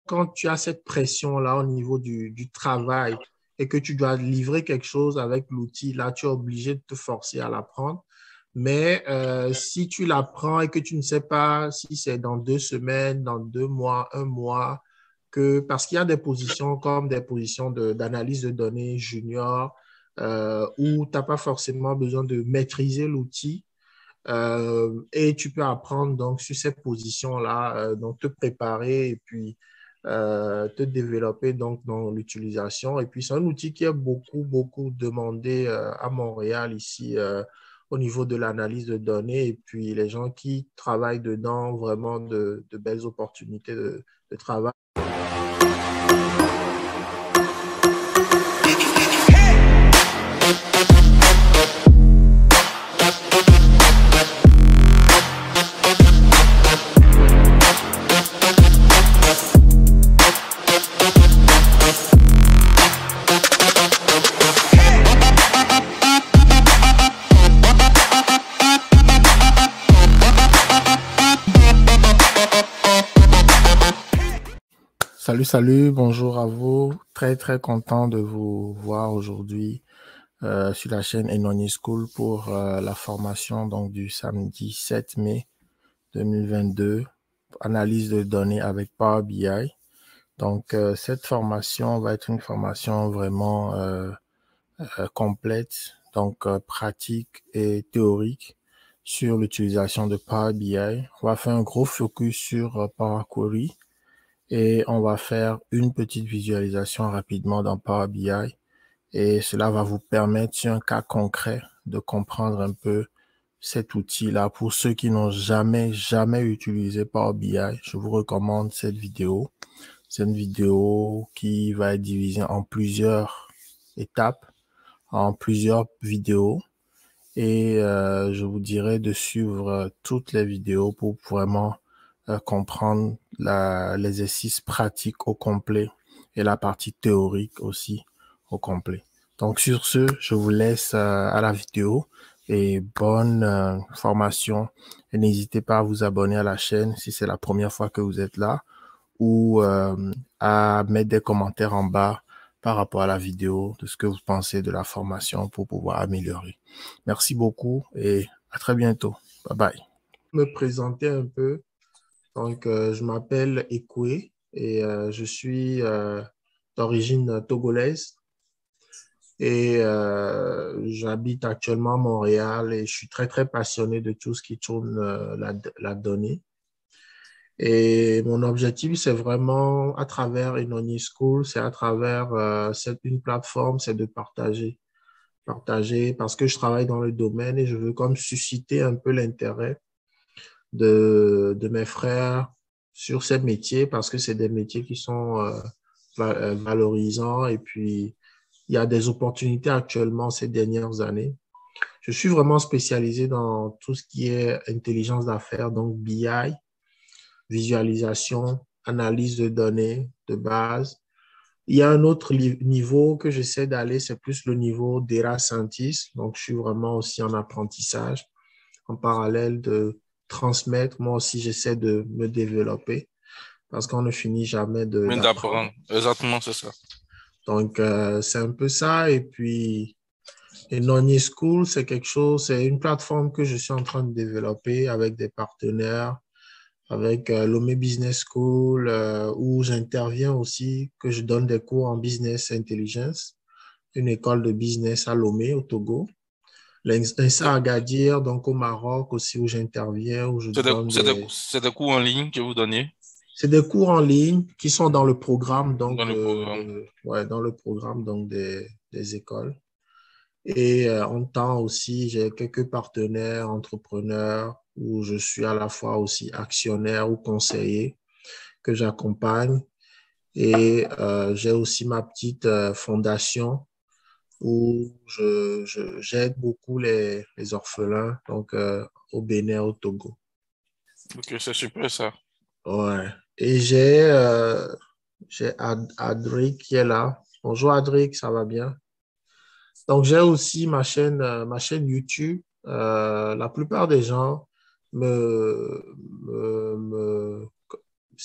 quand tu as cette pression-là au niveau du travail et que tu dois livrer quelque chose avec l'outil, là, tu es obligé de te forcer à l'apprendre. Mais si tu l'apprends et que tu ne sais pas si c'est dans 2 semaines, dans 2 mois, un mois, parce qu'il y a des positions comme des positions d'analyse de données junior où tu n'as pas forcément besoin de maîtriser l'outil et tu peux apprendre donc sur ces positions-là, donc te préparer et puis te développer donc dans l'utilisation. Et puis c'est un outil qui est beaucoup, beaucoup demandé à Montréal ici au niveau de l'analyse de données. Et puis les gens qui travaillent dedans ont vraiment de belles opportunités de travail. Salut, salut, bonjour à vous. Très, très content de vous voir aujourd'hui sur la chaîne Enoni School pour la formation donc, du samedi 7 mai 2022, analyse de données avec Power BI. Donc, cette formation va être une formation vraiment complète, donc pratique et théorique sur l'utilisation de Power BI. On va faire un gros focus sur Power Query. Et on va faire une petite visualisation rapidement dans Power BI et cela va vous permettre sur un cas concret de comprendre un peu cet outil-là. Pour ceux qui n'ont jamais utilisé Power BI, je vous recommande cette vidéo. C'est une vidéo qui va être divisée en plusieurs étapes, en plusieurs vidéos et je vous dirai de suivre toutes les vidéos pour vraiment comprendre l'exercice pratique au complet et la partie théorique aussi au complet. Donc sur ce, je vous laisse à la vidéo et bonne formation. Et n'hésitez pas à vous abonner à la chaîne si c'est la première fois que vous êtes là ou à mettre des commentaires en bas par rapport à la vidéo de ce que vous pensez de la formation pour pouvoir améliorer. Merci beaucoup et à très bientôt. Bye bye. Me présenter un peu. Donc, je m'appelle Ekoué et je suis d'origine togolaise et j'habite actuellement à Montréal et je suis très, très passionné de tout ce qui tourne la donnée. Et mon objectif, c'est vraiment à travers Enoni School, c'est à travers une plateforme, c'est de partager parce que je travaille dans le domaine et je veux comme susciter un peu l'intérêt de mes frères sur ces métiers parce que c'est des métiers qui sont valorisants et puis il y a des opportunités actuellement ces dernières années. Je suis vraiment spécialisé dans tout ce qui est intelligence d'affaires, donc BI, visualisation, analyse de données de base. Il y a un autre niveau que j'essaie d'aller, c'est plus le niveau data scientist. Donc, je suis vraiment aussi en apprentissage en parallèle de transmettre. Moi aussi, j'essaie de me développer parce qu'on ne finit jamais Mais d'apprendre. d'apprendre, exactement, c'est ça. Donc, c'est un peu ça. Et puis, Enoni School, c'est quelque chose, c'est une plateforme que je suis en train de développer avec des partenaires, avec Lomé Business School, où j'interviens aussi, que je donne des cours en business intelligence, une école de business à Lomé, au Togo. L'INSA C'est Agadir, donc au Maroc aussi, où j'interviens, où je donne c'est des cours en ligne que vous donnez C'est des cours en ligne qui sont dans le programme, donc dans le programme. ouais, dans le programme donc des écoles. Et en temps aussi, j'ai quelques partenaires, entrepreneurs, où je suis à la fois aussi actionnaire ou conseiller que j'accompagne. Et j'ai aussi ma petite fondation où j'aide beaucoup les orphelins, donc au Bénin, au Togo. Ok, c'est super ça. Ouais. Et j'ai Adric qui est là. Bonjour Adric, ça va bien? Donc j'ai aussi ma chaîne YouTube. La plupart des gens me, me, me,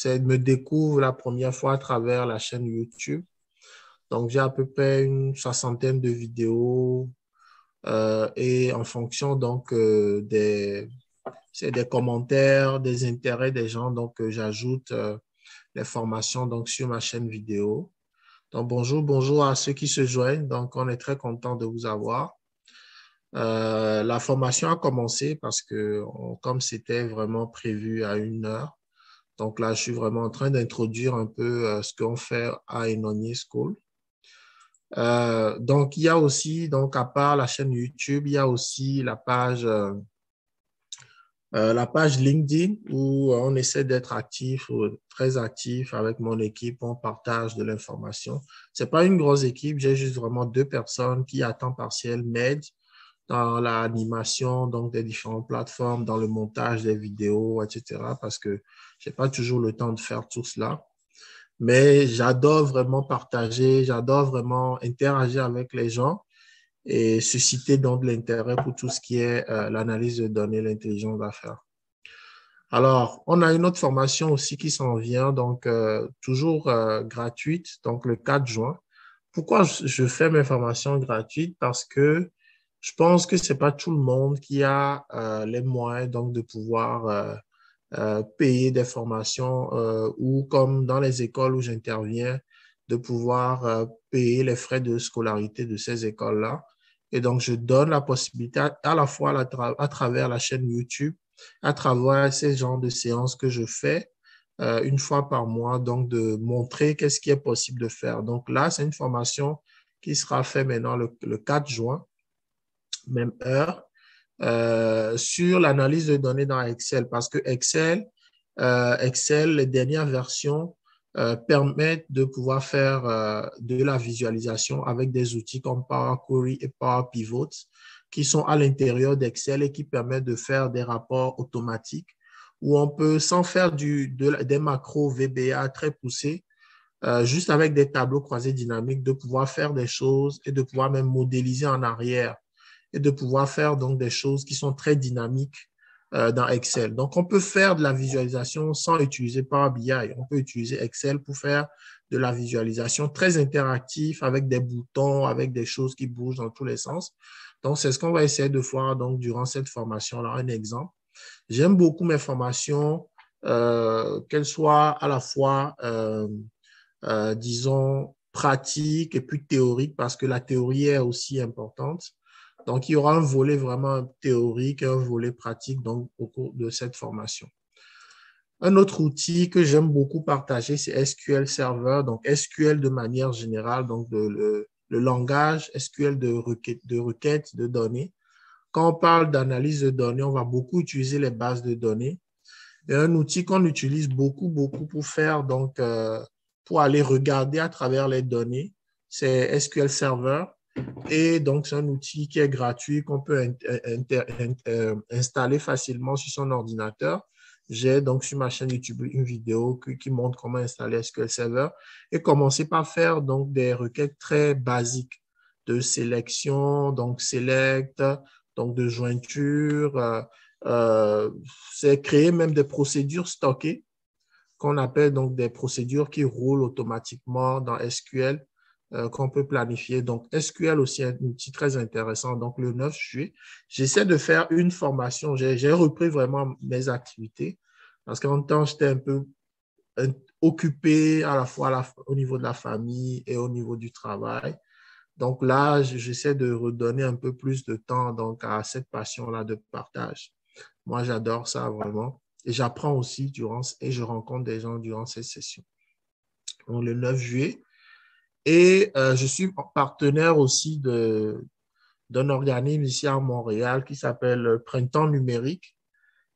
me découvre la première fois à travers la chaîne YouTube. Donc, j'ai à peu près une soixantaine de vidéos et en fonction donc c'est des commentaires, des intérêts des gens. Donc, j'ajoute les formations donc sur ma chaîne vidéo. Donc, bonjour à ceux qui se joignent. Donc, on est très content de vous avoir. La formation a commencé parce que comme c'était vraiment prévu à 1 heure, donc là, je suis vraiment en train d'introduire un peu ce qu'on fait à Enonier School. Donc, il y a aussi, donc à part la chaîne YouTube, il y a aussi la page LinkedIn où on essaie d'être actif, très actif avec mon équipe, on partage de l'information. C'est pas une grosse équipe, j'ai juste vraiment 2 personnes qui à temps partiel m'aident dans l'animation donc des différentes plateformes, dans le montage des vidéos, etc. parce que j'ai pas toujours le temps de faire tout cela. Mais j'adore vraiment partager, j'adore vraiment interagir avec les gens et susciter donc de l'intérêt pour tout ce qui est l'analyse de données, l'intelligence d'affaires. Alors, on a une autre formation aussi qui s'en vient, donc toujours gratuite, donc le 4 juin. Pourquoi je fais mes formations gratuites? Parce que je pense que c'est pas tout le monde qui a les moyens donc de pouvoir payer des formations ou comme dans les écoles où j'interviens, de pouvoir payer les frais de scolarité de ces écoles-là. Et donc, je donne la possibilité à la fois à travers la chaîne YouTube, à travers ces genres de séances que je fais 1 fois par mois, donc de montrer qu'est-ce qui est possible de faire. Donc là, c'est une formation qui sera faite maintenant le 4 juin, même heure, sur l'analyse de données dans Excel, parce que Excel, les dernières versions permettent de pouvoir faire de la visualisation avec des outils comme Power Query et Power Pivot qui sont à l'intérieur d'Excel et qui permettent de faire des rapports automatiques où on peut, sans faire des macros VBA très poussés, juste avec des tableaux croisés dynamiques, de pouvoir faire des choses et de pouvoir même modéliser en arrière et de pouvoir faire donc des choses qui sont très dynamiques dans Excel. Donc, on peut faire de la visualisation sans utiliser Power BI. On peut utiliser Excel pour faire de la visualisation très interactive avec des boutons, avec des choses qui bougent dans tous les sens. Donc, c'est ce qu'on va essayer de voir donc, durant cette formation-là, un exemple. J'aime beaucoup mes formations, qu'elles soient à la fois, disons, pratiques et puis théoriques, parce que la théorie est aussi importante. Donc, il y aura un volet vraiment théorique et un volet pratique donc, au cours de cette formation. Un autre outil que j'aime beaucoup partager, c'est SQL Server, donc SQL de manière générale, donc le langage SQL de requête de données. Quand on parle d'analyse de données, on va beaucoup utiliser les bases de données. Et un outil qu'on utilise beaucoup pour faire, donc, pour aller regarder à travers les données, c'est SQL Server. Et donc, c'est un outil qui est gratuit, qu'on peut installer facilement sur son ordinateur. J'ai donc sur ma chaîne YouTube une vidéo qui montre comment installer SQL Server et commencer par faire donc des requêtes très basiques de sélection, donc select, donc de jointure. C'est créer même des procédures stockées qu'on appelle donc des procédures qui roulent automatiquement dans SQL qu'on peut planifier. Donc, SQL aussi est un outil très intéressant. Donc, le 9 juillet, j'essaie de faire une formation. J'ai repris vraiment mes activités parce qu'en temps, j'étais un peu occupé à la fois au niveau de la famille et au niveau du travail. Donc là, j'essaie de redonner un peu plus de temps donc, à cette passion-là de partage. Moi, j'adore ça vraiment. Et j'apprends aussi et je rencontre des gens durant ces sessions. Donc, le 9 juillet. Et je suis partenaire aussi d'un organisme ici à Montréal qui s'appelle Printemps numérique.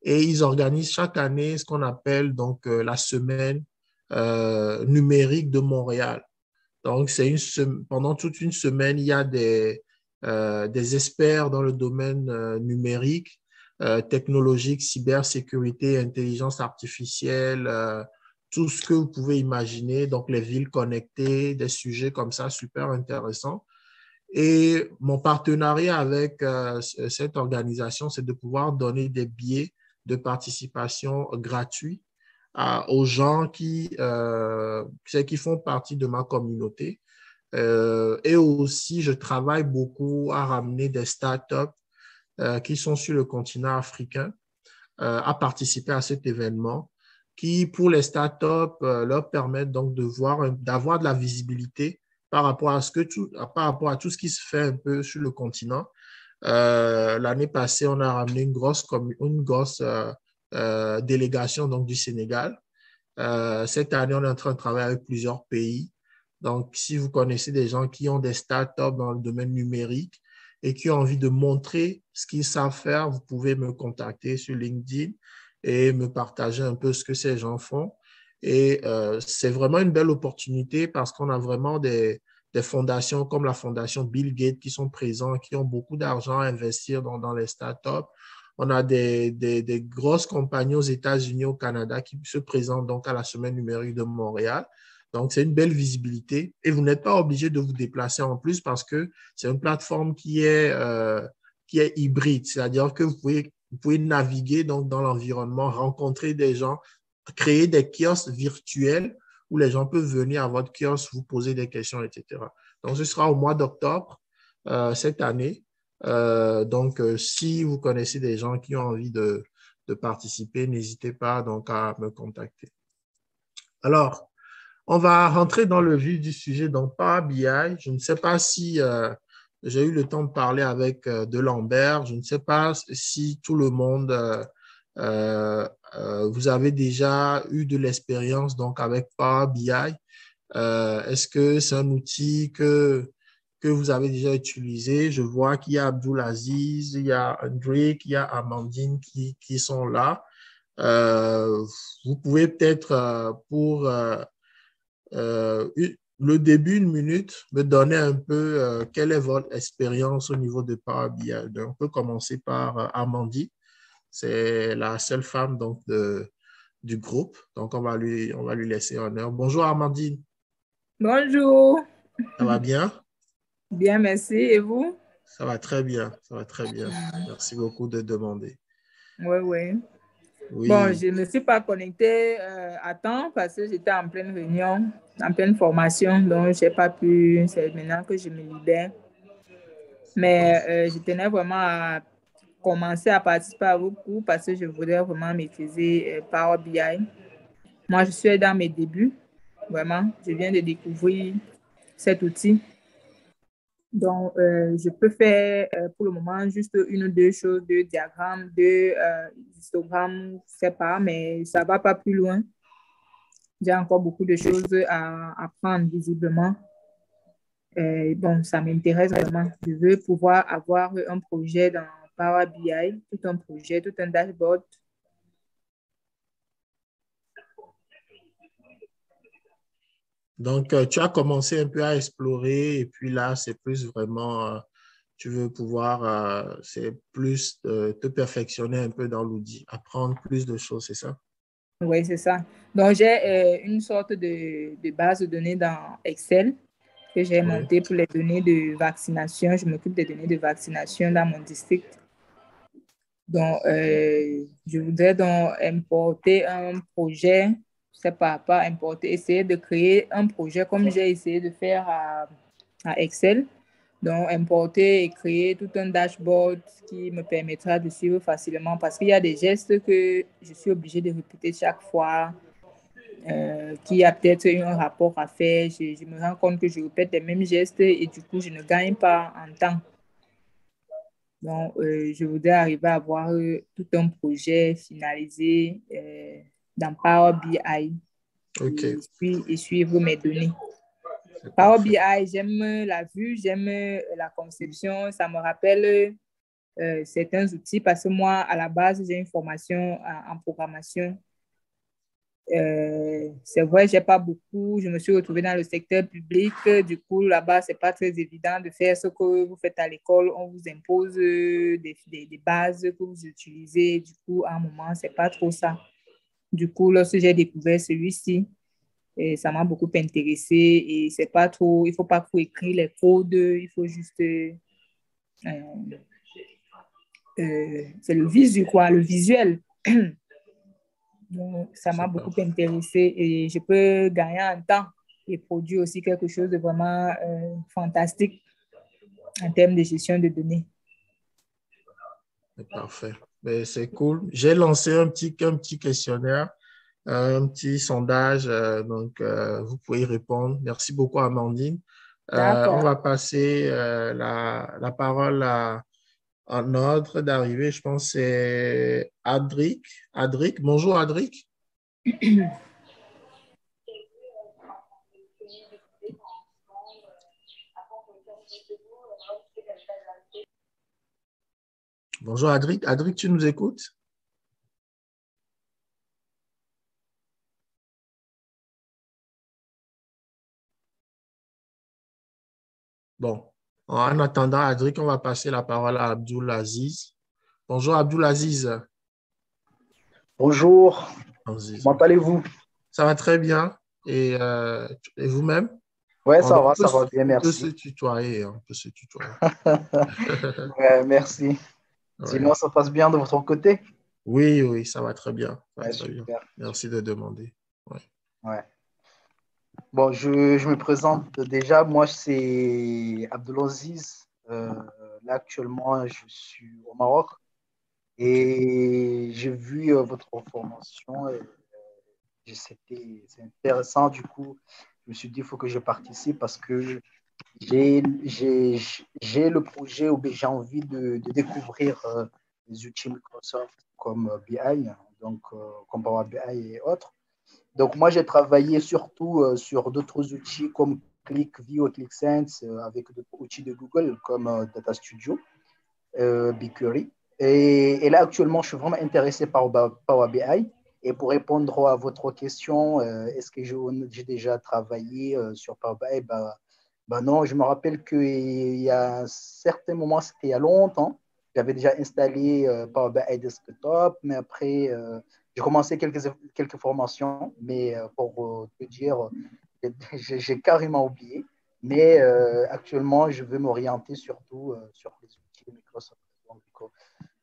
Et ils organisent chaque année ce qu'on appelle donc la semaine numérique de Montréal. Donc, pendant toute une semaine, il y a des experts dans le domaine numérique, technologique, cybersécurité, intelligence artificielle, tout ce que vous pouvez imaginer. Donc, les villes connectées, des sujets comme ça, super intéressants. Et mon partenariat avec cette organisation, c'est de pouvoir donner des billets de participation gratuits aux gens qui font partie de ma communauté. Et aussi, je travaille beaucoup à ramener des startups qui sont sur le continent africain à participer à cet événement qui, pour les startups, leur permettent donc d'avoir de la visibilité par rapport par rapport à tout ce qui se fait un peu sur le continent. L'année passée, on a ramené une grosse délégation donc, du Sénégal. Cette année, on est en train de travailler avec plusieurs pays. Donc, si vous connaissez des gens qui ont des startups dans le domaine numérique et qui ont envie de montrer ce qu'ils savent faire, vous pouvez me contacter sur LinkedIn et me partager un peu ce que ces gens font. Et c'est vraiment une belle opportunité parce qu'on a vraiment des fondations comme la fondation Bill Gates qui sont présents, qui ont beaucoup d'argent à investir dans les startups. On a des grosses compagnies aux États-Unis, au Canada qui se présentent donc à la Semaine numérique de Montréal. Donc, c'est une belle visibilité et vous n'êtes pas obligé de vous déplacer en plus parce que c'est une plateforme qui est hybride, c'est-à-dire que vous pouvez naviguer donc, dans l'environnement, rencontrer des gens, créer des kiosques virtuels où les gens peuvent venir à votre kiosque, vous poser des questions, etc. Donc, ce sera au mois d'octobre cette année. Si vous connaissez des gens qui ont envie de participer, n'hésitez pas donc à me contacter. Alors, on va rentrer dans le vif du sujet. Donc, Power BI, je ne sais pas si j'ai eu le temps de parler avec Delambert. Je ne sais pas si tout le monde, vous avez déjà eu de l'expérience donc avec Power BI. Est-ce que c'est un outil que vous avez déjà utilisé? Je vois qu'il y a Abdulaziz, il y a Drake, il y a Amandine qui sont là. Vous pouvez peut-être le début, une minute, me donner un peu quelle est votre expérience au niveau de Power BI. Donc, on peut commencer par Amandine. C'est la seule femme donc, du groupe. Donc, on va lui laisser honneur. Bonjour Amandine. Bonjour. Ça va bien? Bien, merci. Et vous? Ça va très bien. Ça va très bien. Merci beaucoup de demander. Oui, oui. Bon, Oui. je ne me suis pas connectée à temps parce que j'étais en pleine réunion, en pleine formation, donc je n'ai pas pu. C'est maintenant que je me libère. Mais je tenais vraiment à commencer à participer à vos cours parce que je voudrais vraiment maîtriser Power BI. Moi, je suis dans mes débuts, vraiment. Je viens de découvrir cet outil. Donc, je peux faire pour le moment juste une ou deux choses, deux diagrammes, deux histogrammes, je sais pas, mais ça ne va pas plus loin. J'ai encore beaucoup de choses à apprendre visiblement. Bon, ça m'intéresse vraiment. Je veux pouvoir avoir un projet dans Power BI, tout un projet, tout un dashboard. Donc, tu as commencé un peu à explorer et puis là, c'est plus vraiment, tu veux pouvoir, c'est plus te perfectionner un peu dans l'outil, apprendre plus de choses, c'est ça? Oui, c'est ça. Donc, j'ai une sorte de base de données dans Excel que j'ai Oui. montée pour les données de vaccination. Je m'occupe des données de vaccination dans mon district. Donc, je voudrais donc importer un projet, je sais pas importer, essayer de créer un projet comme j'ai essayé de faire à Excel. Donc, importer et créer tout un dashboard qui me permettra de suivre facilement parce qu'il y a des gestes que je suis obligée de répéter chaque fois, qu'il y a peut-être un rapport à faire. Je me rends compte que je répète les mêmes gestes et du coup, je ne gagne pas en temps. Donc, je voudrais arriver à avoir tout un projet finalisé dans Power BI OK. et suivre mes données. C'est Power parfait. BI, j'aime la vue, j'aime la conception. Ça me rappelle certains outils parce que moi, à la base, j'ai une formation en programmation. C'est vrai, j'ai pas beaucoup. Je me suis retrouvée dans le secteur public. Du coup, là-bas, c'est pas très évident de faire ce que vous faites à l'école. On vous impose des bases que vous utilisez. Du coup, à un moment, c'est pas trop ça. Du coup, lorsque j'ai découvert celui-ci, ça m'a beaucoup intéressé et c'est pas trop, il faut pas trop écrire les codes. Il faut juste, c'est le visuel, quoi, le visuel. Donc, ça m'a C'est beaucoup parfait. intéressée et je peux gagner en temps et produire aussi quelque chose de vraiment fantastique en termes de gestion de données. C'est parfait. Mais c'est cool. J'ai lancé un petit questionnaire, un petit sondage, donc vous pouvez y répondre. Merci beaucoup, Amandine. On D'accord. va passer la parole en ordre d'arrivée. Je pense que c'est Adric. Adric, bonjour Adric. Bonjour Adric. Adric, tu nous écoutes? Bon, en attendant, Adric, on va passer la parole à Abdul Aziz. Bonjour Abdul Aziz. Bonjour, Aziz, comment ok. allez-vous? Ça va très bien. Et vous-même? Ouais, On ça va bien, on peut se merci. tutoyer, hein, on peut se tutoyer. Ouais, merci. Ouais. Sinon, ça passe bien de votre côté? Oui, oui, ça va très bien. Ça va Ouais, très bien. super, Merci de super. demander. Ouais. Ouais. Bon, je me présente déjà. Moi, c'est Abdelaziz. Là, actuellement, je suis au Maroc OK. et j'ai vu votre formation. C'est intéressant. Du coup, je me suis dit, il faut que je participe parce que j'ai le projet où j'ai envie de découvrir les outils Microsoft comme BI, donc comme Power BI et autres. Donc, moi, j'ai travaillé surtout sur d'autres outils comme ClickView et ClickSense avec d'autres outils de Google comme Data Studio, BigQuery. Et là, actuellement, je suis vraiment intéressé par Power BI. Et pour répondre à votre question, est-ce que j'ai déjà travaillé sur Power BI? Ben non, je me rappelle qu'il y a un certain moment, c'était il y a longtemps, j'avais déjà installé Power BI Desktop, mais après, j'ai commencé quelques formations, mais pour te dire, j'ai carrément oublié. Mais actuellement, je veux m'orienter surtout sur les outils de Microsoft. Donc,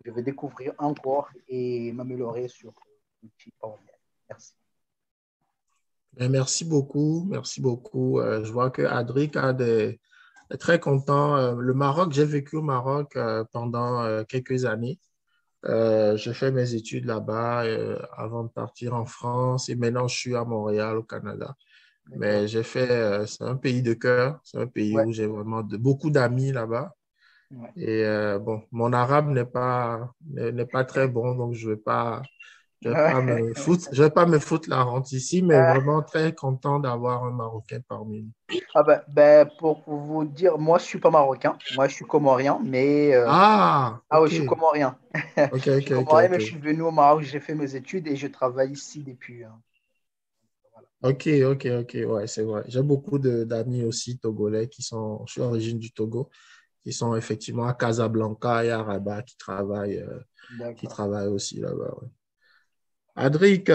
je vais découvrir encore et m'améliorer sur l'outil Power BI. Merci. Ben, merci beaucoup. Merci beaucoup. Je vois que Adric est très content. Le Maroc, j'ai vécu au Maroc pendant quelques années. J'ai fait mes études là-bas avant de partir en France et maintenant je suis à Montréal, au Canada. D'accord. Mais c'est un pays de cœur, c'est un pays Ouais, où j'ai vraiment beaucoup d'amis là-bas. ouais. Et bon, mon arabe n'est pas très bon, donc je vais pas me foutre la honte ici, mais vraiment très content d'avoir un Marocain parmi nous. Ah pour vous dire, moi je suis pas marocain, moi je suis comorien, mais Ah, ah oui, ok, je suis comorien. ok, Je ok, suis ok, comorien, mais ok. je suis venu au Maroc, j'ai fait mes études et je travaille ici depuis. Voilà. Ok, ok, ok, ouais, c'est vrai. J'ai beaucoup d'amis aussi togolais je suis origine du Togo, qui sont effectivement à Casablanca et à Rabat, qui D'accord. travaillent aussi là-bas. Ouais. Adric,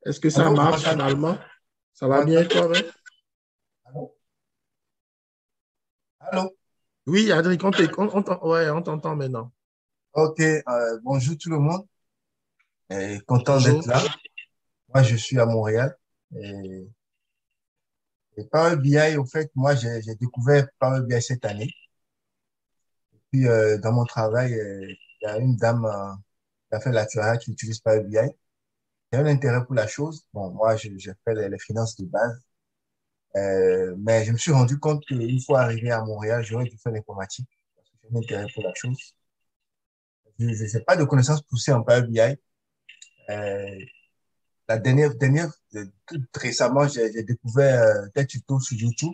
est-ce que ça Allô, vous marche m'entendez? finalement? Ça Vous va bien m'entendez? toi-même? Allô? Allô? Oui, Adric, ouais, on t'entend maintenant. Ok, bonjour tout le monde. Content d'être Bonjour. là. Moi, je suis à Montréal. Et, et Power BI, au fait, moi, j'ai découvert Power BI cette année. Puis, dans mon travail, il y a une dame qui a fait l'actuariat qui utilise Power BI. J'ai un intérêt pour la chose. Bon, moi, j'ai fait les finances de base. Mais je me suis rendu compte qu'une fois arrivé à Montréal, j'aurais dû faire l'informatique parce que j'ai un intérêt pour la chose. Je n'ai pas de connaissances poussées en Power BI. Euh, tout récemment, j'ai découvert des tutos sur YouTube.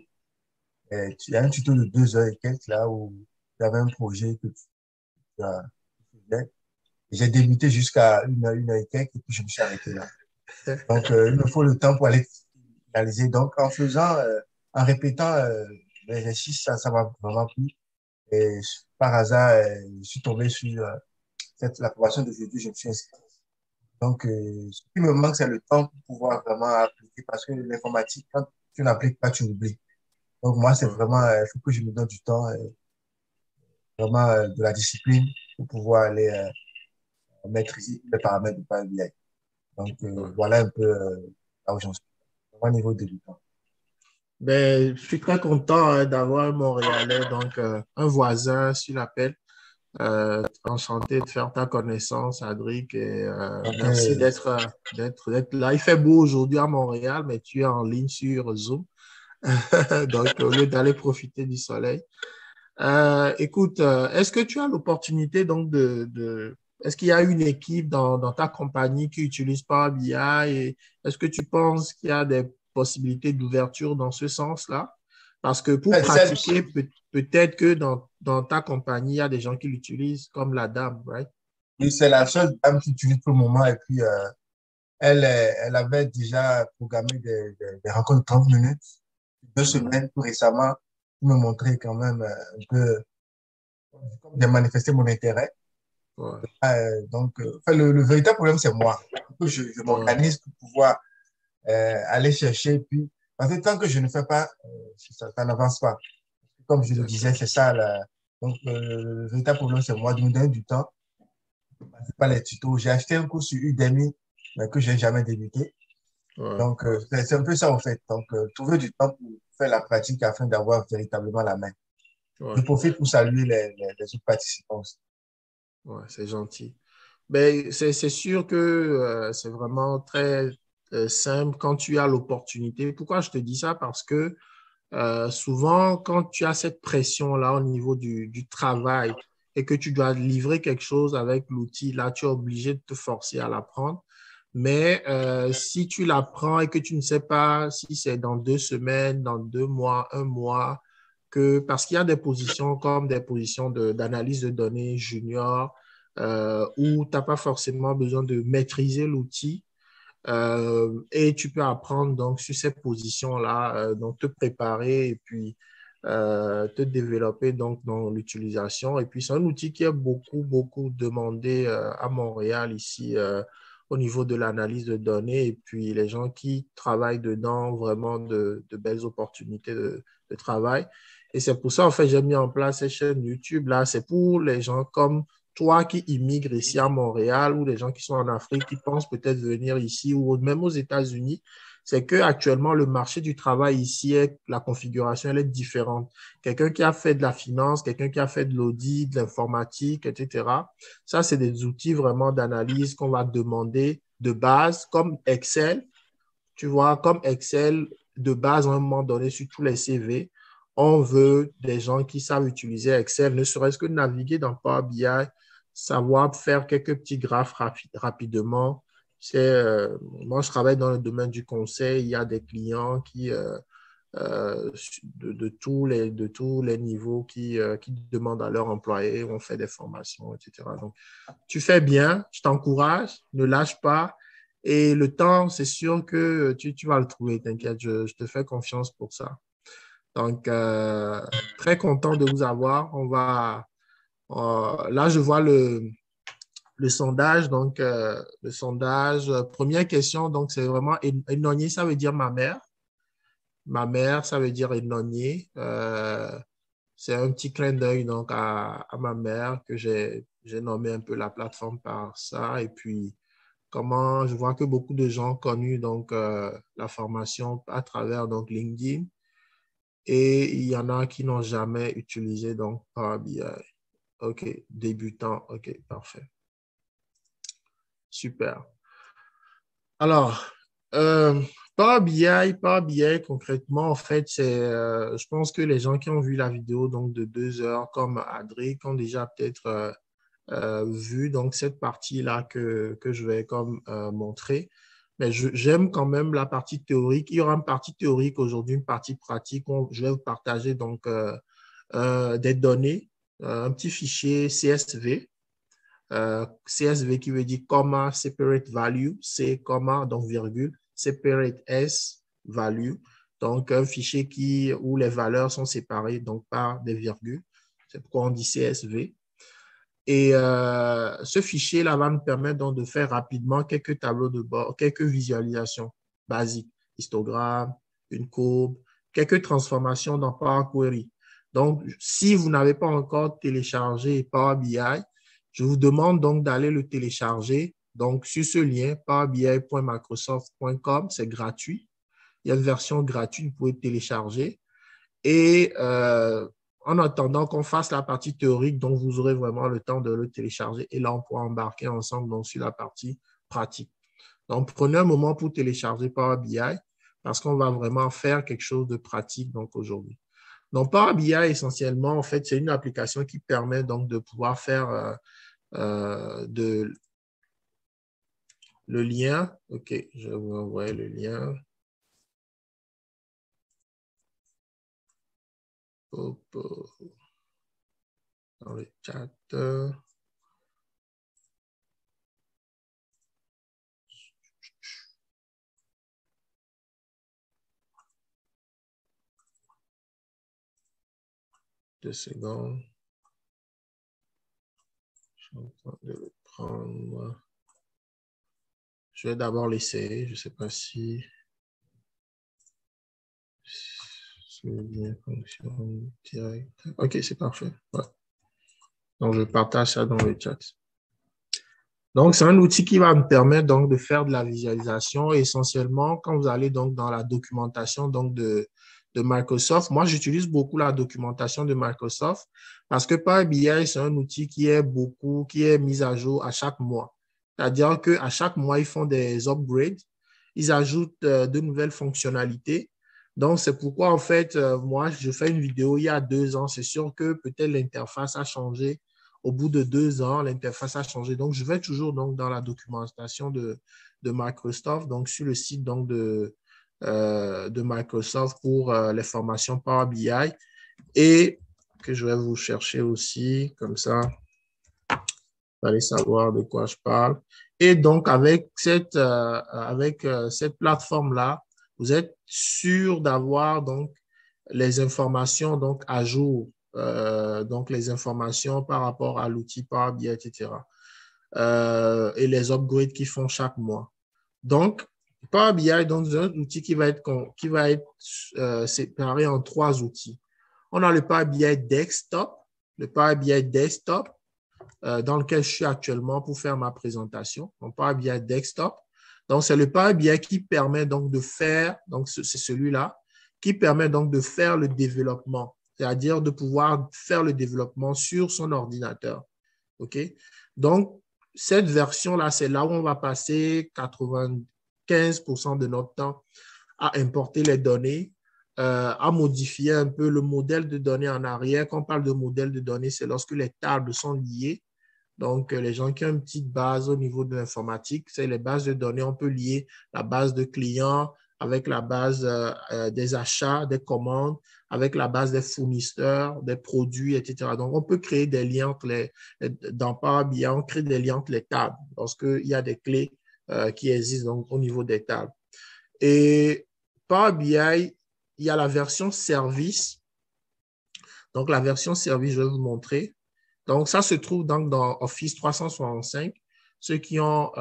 Il y a un tuto de 2 heures et quelques là où il y avait un projet que tu faisais. J'ai débuté jusqu'à 1 heure et quelques et puis je me suis arrêté là. Donc, il me faut le temps pour aller finaliser. Donc, en répétant l'exercice, ça m'a vraiment plu. Et par hasard, je suis tombé sur l'approbation de jeudi, je me suis inscrit. Donc, ce qui me manque, c'est le temps pour pouvoir vraiment appliquer parce que l'informatique, quand tu n'appliques pas, tu oublies. Donc, moi, c'est Ouais. vraiment, il faut que je me donne du temps, vraiment de la discipline pour pouvoir aller maîtriser les paramètres de Power BI. Donc, Ouais. voilà un peu là où j'en suis. Au niveau débutant. Ben, je suis très content hein, d'avoir un Montréalais, donc un voisin sur l'appel. Enchanté de faire ta connaissance, Adric, et Donc, merci d'être là. Il fait beau aujourd'hui à Montréal, mais tu es en ligne sur Zoom, donc au lieu d'aller profiter du soleil. Écoute, est-ce que tu as l'opportunité donc est-ce qu'il y a une équipe dans ta compagnie qui utilise Power BI et est-ce que tu penses qu'il y a des possibilités d'ouverture dans ce sens-là? Parce que pour pratiquer, peut-être que dans ta compagnie, il y a des gens qui l'utilisent comme la dame, right? oui, c'est la seule dame qui utilise pour le moment. Et puis, elle avait déjà programmé des rencontres de 30 minutes, 2 semaines, tout récemment, pour me montrer quand même un peu, comme j'ai manifesté mon intérêt. Ouais, Donc, enfin, le véritable problème, c'est moi. Je ouais, m'organise pour pouvoir aller chercher. Puis, parce que tant que je ne fais pas, ça n'avance pas. Comme je le c'est disais, clair. c'est ça. Donc, le véritable problème, c'est moi de me donner du temps. C'est pas les tutos. J'ai acheté un cours sur Udemy, mais que j'ai jamais débuté. Ouais, Donc, c'est un peu ça, en fait. Donc, trouver du temps pour faire la pratique afin d'avoir véritablement la main. Je ouais, profite pour saluer les autres participants aussi. ouais, c'est gentil. Ben, c'est sûr que c'est vraiment très simple quand tu as l'opportunité. Pourquoi je te dis ça? Parce que souvent, quand tu as cette pression-là au niveau du travail et que tu dois livrer quelque chose avec l'outil, là, tu es obligé de te forcer à l'apprendre. Mais si tu l'apprends et que tu ne sais pas si c'est dans 2 semaines, dans 2 mois, un mois, parce qu'il y a des positions comme des positions d'analyse de données junior où tu n'as pas forcément besoin de maîtriser l'outil et tu peux apprendre donc sur ces positions-là, donc te préparer et puis te développer donc dans l'utilisation. Et puis c'est un outil qui est beaucoup, beaucoup demandé à Montréal ici au niveau de l'analyse de données. Et puis les gens qui travaillent dedans ont vraiment de belles opportunités de travail. Et c'est pour ça, en fait, j'ai mis en place cette chaîne YouTube là. C'est pour les gens comme toi qui immigres ici à Montréal ou les gens qui sont en Afrique qui pensent peut-être venir ici ou même aux États-Unis, c'est que actuellement le marché du travail ici la configuration elle est différente. Quelqu'un qui a fait de la finance, quelqu'un qui a fait de l'audit, de l'informatique, etc. Ça, c'est des outils vraiment d'analyse qu'on va demander de base, comme Excel. Tu vois, comme Excel de base à un moment donné sur tous les CV, on veut des gens qui savent utiliser Excel, ne serait-ce que naviguer dans Power BI, savoir faire quelques petits graphes rapidement. Moi, je travaille dans le domaine du conseil. Il y a des clients de tous les niveaux qui demandent à leurs employés, on fait des formations, etc. Donc, tu fais bien, je t'encourage, ne lâche pas. Et le temps, c'est sûr que tu vas le trouver, t'inquiète, je te fais confiance pour ça. Donc, très content de vous avoir. Là, je vois le sondage. Donc, le sondage, première question, donc c'est vraiment éloigné, ça veut dire ma mère. Ma mère, ça veut dire éloigné. C'est un petit clin d'œil donc à ma mère que j'ai nommé un peu la plateforme par ça. Et puis, comment je vois que beaucoup de gens ont connu donc, la formation à travers donc, LinkedIn et il y en a qui n'ont jamais utilisé donc Power BI. OK, débutant. OK, parfait. Super. Alors, euh, Power BI, concrètement, en fait, je pense que les gens qui ont vu la vidéo donc, de 2 heures, comme Adric, ont déjà peut-être vu donc, cette partie-là que je vais comme montrer. Mais j'aime quand même la partie théorique. Il y aura une partie théorique aujourd'hui, une partie pratique. Je vais vous partager donc des données, un petit fichier CSV. CSV qui veut dire comma, separate value, C, comma, donc virgule, separate S, value. Donc, un fichier où les valeurs sont séparées donc par des virgules. C'est pourquoi on dit CSV. Et ce fichier-là va nous permettre donc de faire rapidement quelques tableaux de bord, quelques visualisations basiques, histogramme, une courbe, quelques transformations dans Power Query. Donc, si vous n'avez pas encore téléchargé Power BI, je vous demande donc d'aller le télécharger Donc, sur ce lien, powerbi.microsoft.com, c'est gratuit. Il y a une version gratuite, vous pouvez télécharger. Et en attendant qu'on fasse la partie théorique, donc vous aurez vraiment le temps de le télécharger. Et là, on pourra embarquer ensemble donc, sur la partie pratique. Donc, prenez un moment pour télécharger Power BI parce qu'on va vraiment faire quelque chose de pratique donc aujourd'hui. Donc, Power BI, essentiellement, en fait, c'est une application qui permet donc de pouvoir faire le lien. OK, je vais vous envoyer le lien. Hop, dans le chat. 2 secondes. Je suis en train de le prendre. Je vais d'abord l'essayer. Je ne sais pas si le lien fonctionne direct. OK, c'est parfait. Ouais. Donc, je partage ça dans le chat. Donc, c'est un outil qui va me permettre donc de faire de la visualisation. Et essentiellement, quand vous allez donc dans la documentation donc de Microsoft, moi, j'utilise beaucoup la documentation de Microsoft parce que Power BI, c'est un outil qui est mis à jour à chaque mois. C'est-à-dire qu'à chaque mois, ils font des upgrades. Ils ajoutent de nouvelles fonctionnalités. Donc, c'est pourquoi, en fait, moi, je fais une vidéo il y a 2 ans. C'est sûr que peut-être l'interface a changé. Au bout de 2 ans, l'interface a changé. Donc, je vais toujours donc, dans la documentation de Microsoft, donc sur le site donc, de Microsoft pour les formations Power BI et que je vais vous chercher aussi, comme ça, vous allez savoir de quoi je parle. Et donc, avec cette plateforme-là, vous êtes sûr d'avoir donc les informations donc, à jour. Donc, les informations par rapport à l'outil Power BI, etc. Et les upgrades qu'ils font chaque mois. Donc, Power BI, donc, c'est un outil qui va être séparé en 3 outils. On a le Power BI Desktop, dans lequel je suis actuellement pour faire ma présentation. Donc, Power BI Desktop. Donc, c'est le Power BI qui permet donc de faire, donc c'est celui-là, qui permet donc de faire le développement, c'est-à-dire de pouvoir faire le développement sur son ordinateur. OK? Donc, cette version-là, c'est là où on va passer 95% de notre temps à importer les données, à modifier un peu le modèle de données en arrière. Quand on parle de modèle de données, c'est lorsque les tables sont liées. Donc, les gens qui ont une petite base au niveau de l'informatique, c'est les bases de données. On peut lier la base de clients avec la base des achats, des commandes, avec la base des fournisseurs, des produits, etc. Donc, on peut créer des liens entre dans Power BI, on crée des liens entre les tables lorsqu'il y a des clés qui existent donc, au niveau des tables. Et Power BI, il y a la version service. Donc, la version service, je vais vous montrer. Donc, ça se trouve donc dans Office 365. Ceux qui ont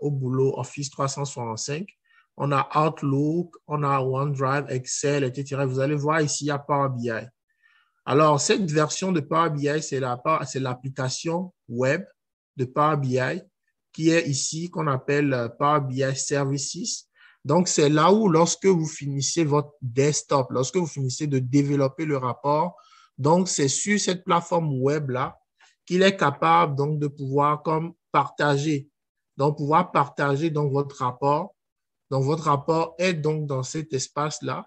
au boulot Office 365, on a Outlook, on a OneDrive, Excel, etc. Vous allez voir ici, il y a Power BI. Alors, cette version de Power BI, c'est l'application web de Power BI qui est ici, qu'on appelle Power BI Services. Donc, c'est là où, lorsque vous finissez votre desktop, lorsque vous finissez de développer le rapport, donc c'est sur cette plateforme web-là qu'il est capable donc de pouvoir comme partager, donc pouvoir partager donc votre rapport. Donc, votre rapport est donc dans cet espace-là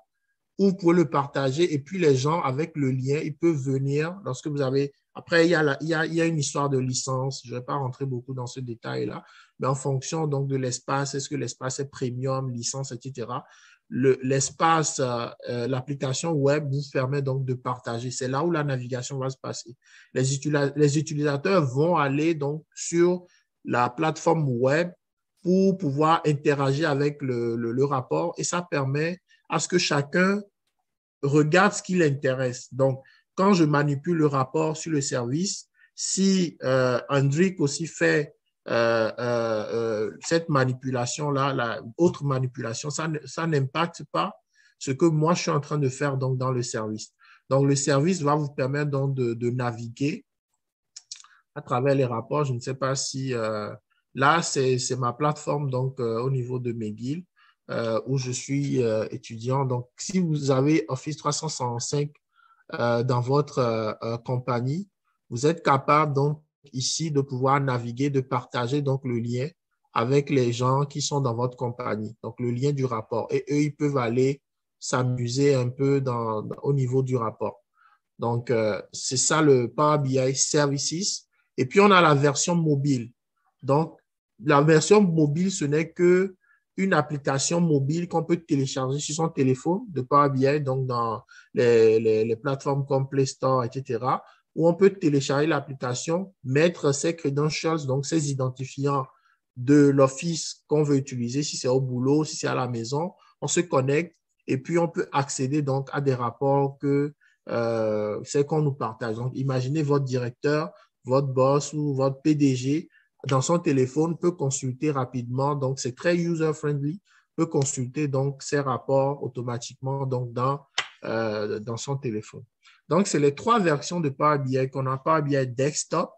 où vous pouvez le partager et puis les gens, avec le lien, ils peuvent venir lorsque vous avez… Après, il y a une histoire de licence. Je ne vais pas rentrer beaucoup dans ce détail-là, mais en fonction donc de l'espace, est-ce que l'espace est premium, licence, etc. L'espace, l'application web vous permet donc de partager. C'est là où la navigation va se passer. Les utilisateurs vont aller donc sur la plateforme web pour pouvoir interagir avec le rapport et ça permet à ce que chacun regarde ce qui l'intéresse. Donc, quand je manipule le rapport sur le service, si Hendrik aussi fait cette manipulation-là, la autre manipulation, ça n'impacte pas ce que moi, je suis en train de faire donc, dans le service. Donc, le service va vous permettre donc, de naviguer à travers les rapports. Je ne sais pas si là, c'est ma plateforme donc, au niveau de McGill où je suis étudiant. Donc, si vous avez Office 365 dans votre compagnie, vous êtes capable donc ici de pouvoir naviguer, de partager donc le lien avec les gens qui sont dans votre compagnie, donc le lien du rapport. Et eux, ils peuvent aller s'amuser un peu au niveau du rapport. Donc, c'est ça le Power BI Services. Et puis, on a la version mobile. Donc, la version mobile, ce n'est que une application mobile qu'on peut télécharger sur son téléphone de Power BI, donc dans les plateformes comme Play Store, etc., où on peut télécharger l'application, mettre ses credentials, donc ses identifiants de l'office qu'on veut utiliser, si c'est au boulot, si c'est à la maison, on se connecte et puis on peut accéder donc à des rapports que c'est qu'on nous partage. Donc, imaginez votre directeur, votre boss ou votre PDG dans son téléphone peut consulter rapidement. Donc, c'est très user-friendly, peut consulter donc ses rapports automatiquement donc dans son téléphone. Donc, c'est les trois versions de Power BI qu'on a. Power BI Desktop,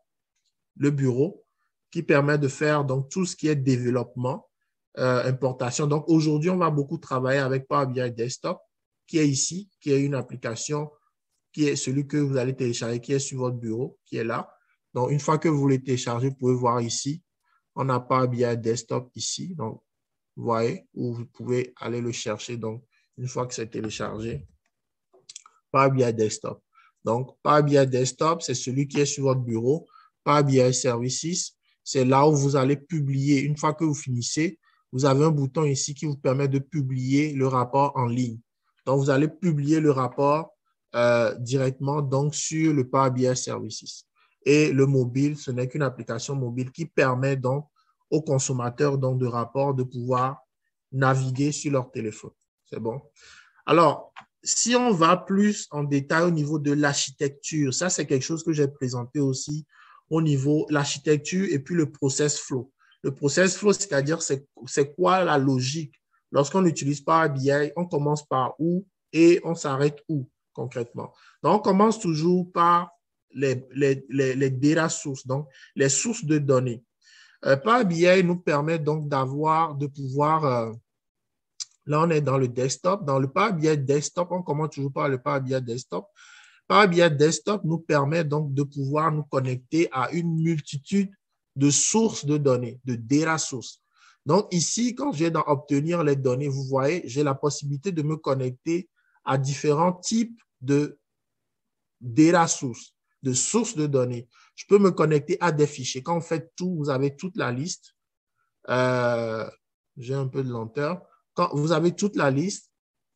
le bureau, qui permet de faire donc tout ce qui est développement, importation. Donc, aujourd'hui, on va beaucoup travailler avec Power BI Desktop, qui est ici, qui est une application qui est celui que vous allez télécharger, qui est sur votre bureau, qui est là. Donc, une fois que vous le téléchargez, vous pouvez voir ici, on n'a pas Power BI Desktop ici. Donc, vous voyez, où vous pouvez aller le chercher. Donc, une fois que c'est téléchargé, Power BI Desktop. Donc, Power BI Desktop, c'est celui qui est sur votre bureau. Power BI Services, c'est là où vous allez publier. Une fois que vous finissez, vous avez un bouton ici qui vous permet de publier le rapport en ligne. Donc, vous allez publier le rapport directement donc, sur le Power BI Services. Et le mobile, ce n'est qu'une application mobile qui permet donc aux consommateurs donc, de rapports de pouvoir naviguer sur leur téléphone. C'est bon? Alors, si on va plus en détail au niveau de l'architecture, ça, c'est quelque chose que j'ai présenté aussi au niveau de l'architecture et puis le process flow. Le process flow, c'est-à-dire c'est quoi la logique? Lorsqu'on utilise Power BI, on commence par où et on s'arrête où concrètement? Donc, on commence toujours par les data sources, donc les sources de données. Power BI nous permet donc de pouvoir là, on est dans le desktop. Dans le Power BI Desktop, on commence toujours par le Power BI Desktop. Power BI Desktop nous permet donc de pouvoir nous connecter à une multitude de sources de données, de data sources. Donc ici, quand je vais dans obtenir les données, vous voyez, j'ai la possibilité de me connecter à différents types de data sources, de sources de données. Je peux me connecter à des fichiers. Quand vous faites tout, vous avez toute la liste. J'ai un peu de lenteur. Quand vous avez toute la liste,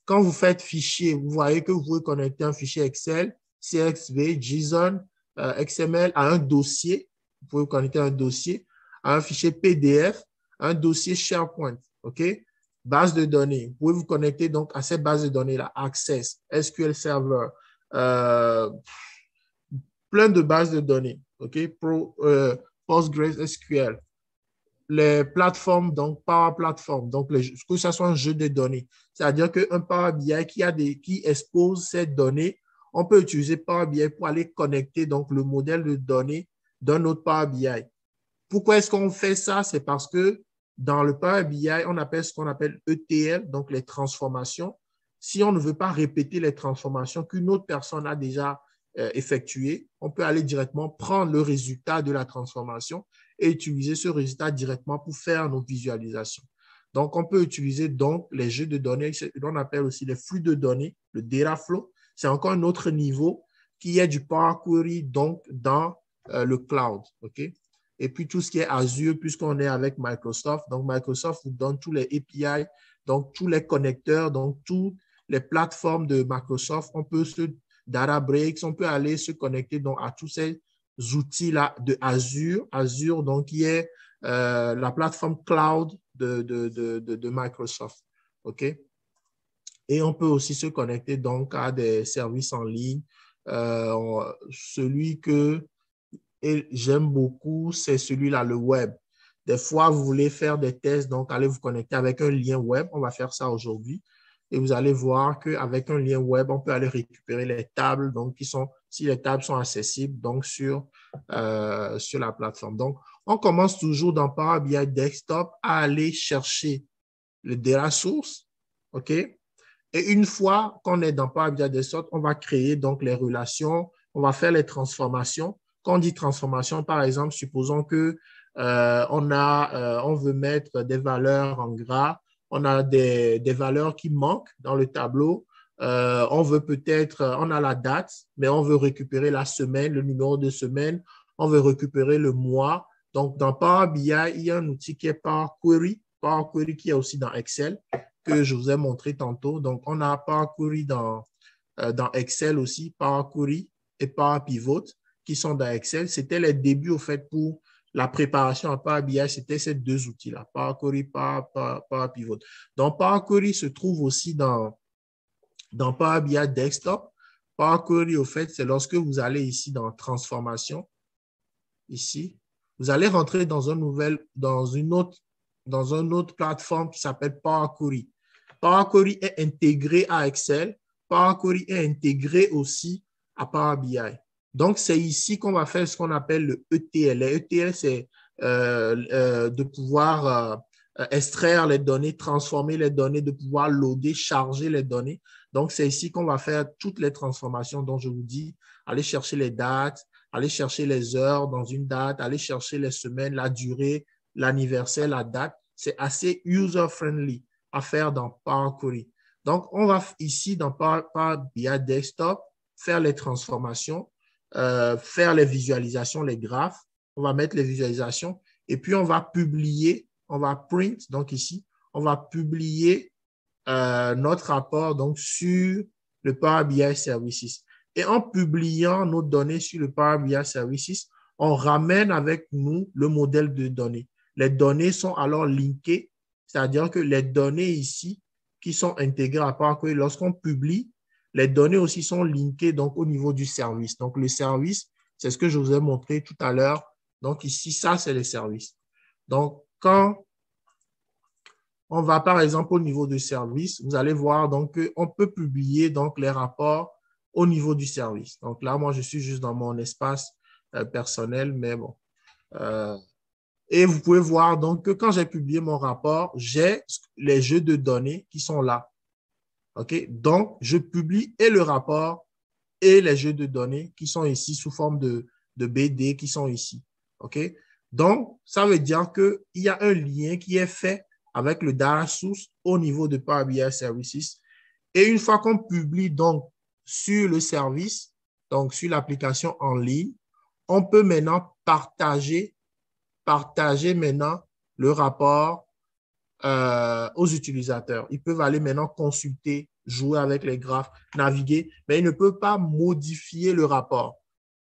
quand vous faites fichier, vous voyez que vous pouvez connecter un fichier Excel, CSV, JSON, XML à un dossier. Vous pouvez connecter un dossier à un fichier PDF, un dossier SharePoint. OK? Base de données. Vous pouvez vous connecter donc à cette base de données-là, Access, SQL Server, plein de bases de données. OK? PostgreSQL. Les plateformes, donc Power Platform, donc que ce soit un jeu de données. C'est-à-dire qu'un Power BI qui expose ces données, on peut utiliser Power BI pour aller connecter donc, le modèle de données d'un autre Power BI. Pourquoi est-ce qu'on fait ça? C'est parce que dans le Power BI, on appelle ce qu'on appelle ETL, donc les transformations. Si on ne veut pas répéter les transformations qu'une autre personne a déjà effectuées, on peut aller directement prendre le résultat de la transformation et utiliser ce résultat directement pour faire nos visualisations. Donc, on peut utiliser donc les jeux de données, on appelle aussi les flux de données, le data flow. C'est encore un autre niveau qui est du Power Query, donc dans le cloud. OK? Et puis, tout ce qui est Azure, puisqu'on est avec Microsoft. Donc, Microsoft vous donne tous les API, donc tous les connecteurs, donc toutes les plateformes de Microsoft. On peut Databricks, on peut aller se connecter donc à tous ces outils-là de Azure. Azure, donc, qui est la plateforme cloud de Microsoft. OK? Et on peut aussi se connecter donc à des services en ligne. Celui que j'aime beaucoup, c'est celui-là, le web. Des fois, vous voulez faire des tests, donc allez vous connecter avec un lien web. On va faire ça aujourd'hui. Et vous allez voir qu'avec un lien web, on peut aller récupérer les tables, donc si les tables sont accessibles donc sur la plateforme. Donc, on commence toujours dans Power BI Desktop à aller chercher le data source, OK? Et une fois qu'on est dans Power BI Desktop, on va créer donc les relations, on va faire les transformations. Quand on dit transformation, par exemple, supposons que on veut mettre des valeurs en gras, on a des valeurs qui manquent dans le tableau. On veut peut-être, on a la date, mais on veut récupérer la semaine, le numéro de semaine, on veut récupérer le mois. Donc, dans Power BI, il y a un outil qui est Power Query qui est aussi dans Excel, que je vous ai montré tantôt. Donc, on a Power Query dans Excel aussi, Power Query et Power Pivot qui sont dans Excel. C'était les débuts, au fait, pour la préparation à Power BI, c'était ces deux outils-là, Power Query, Power Pivot. Donc, Power Query se trouve aussi dans Power BI Desktop. Power Query, au fait, c'est lorsque vous allez ici dans Transformation, ici, vous allez rentrer dans une autre plateforme qui s'appelle Power Query. Power Query est intégré à Excel. Power Query est intégré aussi à Power BI. Donc, c'est ici qu'on va faire ce qu'on appelle le ETL. Le ETL, c'est de pouvoir extraire les données, transformer les données, de pouvoir loader, charger les données. Donc, c'est ici qu'on va faire toutes les transformations dont je vous dis. Aller chercher les dates, aller chercher les heures dans une date, aller chercher les semaines, la durée, l'anniversaire, la date. C'est assez user-friendly à faire dans Power Query. Donc, on va ici dans Power BI Desktop faire les transformations, faire les visualisations, les graphes. On va mettre les visualisations et puis on va publier, on va print, donc ici, on va publier notre rapport donc sur le Power BI Services. Et en publiant nos données sur le Power BI Services, on ramène avec nous le modèle de données. Les données sont alors linkées, c'est-à-dire que les données ici qui sont intégrées à Power Query, lorsqu'on publie, les données aussi sont linkées donc au niveau du service. Donc, le service, c'est ce que je vous ai montré tout à l'heure. Donc, ici, ça, c'est les services. Donc, quand on va, par exemple, au niveau du service, vous allez voir donc qu'on peut publier donc les rapports au niveau du service. Donc là, moi, je suis juste dans mon espace personnel, mais bon. Et vous pouvez voir donc que quand j'ai publié mon rapport, j'ai les jeux de données qui sont là. OK? Donc, je publie et le rapport et les jeux de données qui sont ici sous forme de BD qui sont ici. OK? Donc, ça veut dire qu'il y a un lien qui est fait avec le data source au niveau de Power BI Services. Et une fois qu'on publie donc sur le service, donc sur l'application en ligne, on peut maintenant partager maintenant le rapport aux utilisateurs. Ils peuvent aller maintenant consulter, jouer avec les graphes, naviguer, mais ils ne peuvent pas modifier le rapport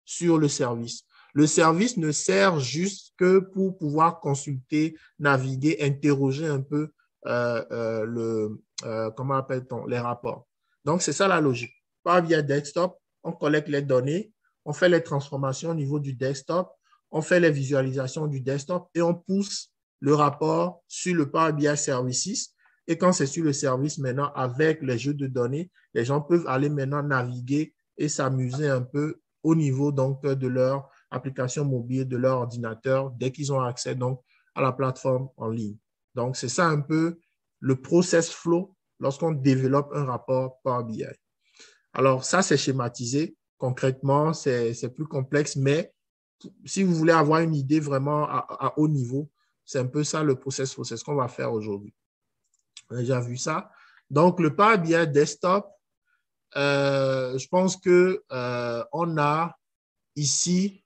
sur le service. Le service ne sert juste que pour pouvoir consulter, naviguer, interroger un peu comment appelle-t-on, les rapports. Donc, c'est ça la logique. Par via desktop, on collecte les données, on fait les transformations au niveau du desktop, on fait les visualisations du desktop et on pousse le rapport sur le Power BI Services. Et quand c'est sur le service, maintenant, avec les jeux de données, les gens peuvent aller maintenant naviguer et s'amuser un peu au niveau donc de leur application mobile, de leur ordinateur, dès qu'ils ont accès donc à la plateforme en ligne. Donc, c'est ça un peu le process flow lorsqu'on développe un rapport Power BI. Alors, ça, c'est schématisé. Concrètement, c'est plus complexe, mais si vous voulez avoir une idée vraiment à haut niveau, c'est un peu ça le process flow. C'est ce qu'on va faire aujourd'hui. On a déjà vu ça. Donc, le Power BI Desktop, je pense que on a ici